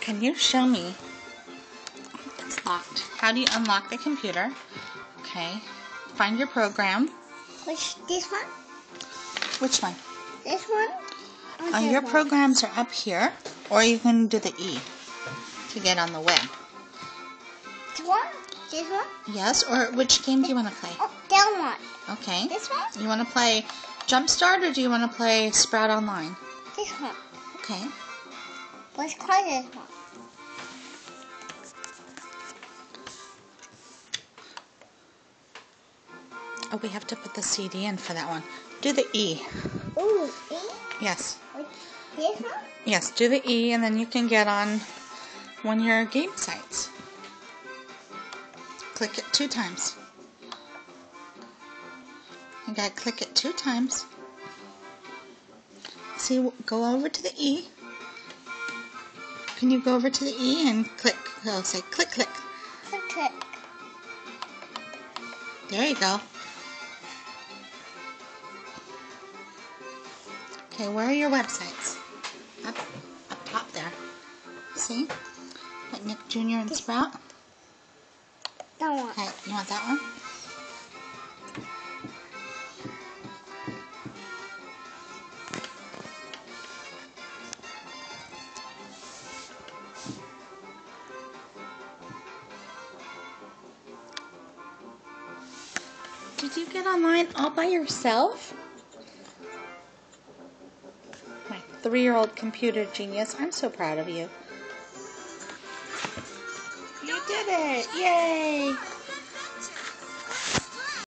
Can you show me? It's locked. How do you unlock the computer? Okay. Find your program. This one? Which one? This one? Your programs are up here, or you can do the E to get on the web. This one? This one? Yes, or which game do you want to play? Oh, that one. Okay. This one? You want to play Jumpstart, or do you want to play Sprout Online? This one. Okay. Let's try this one. Oh, we have to put the CD in for that one. Do the E. Ooh, E? Yes. This one? Yes, do the E, and then you can get on one of your game sites. Click it 2 times. You gotta click it 2 times. See, go over to the E. Can you go over to the E and click? Oh, say click, click. Click, click. There you go. Okay, where are your websites? Up top there. See? Like Nick Jr. and Sprout? That one. Okay, you want that one? Did you get online all by yourself? My 3-year-old computer genius. I'm so proud of you. You did it! Yay!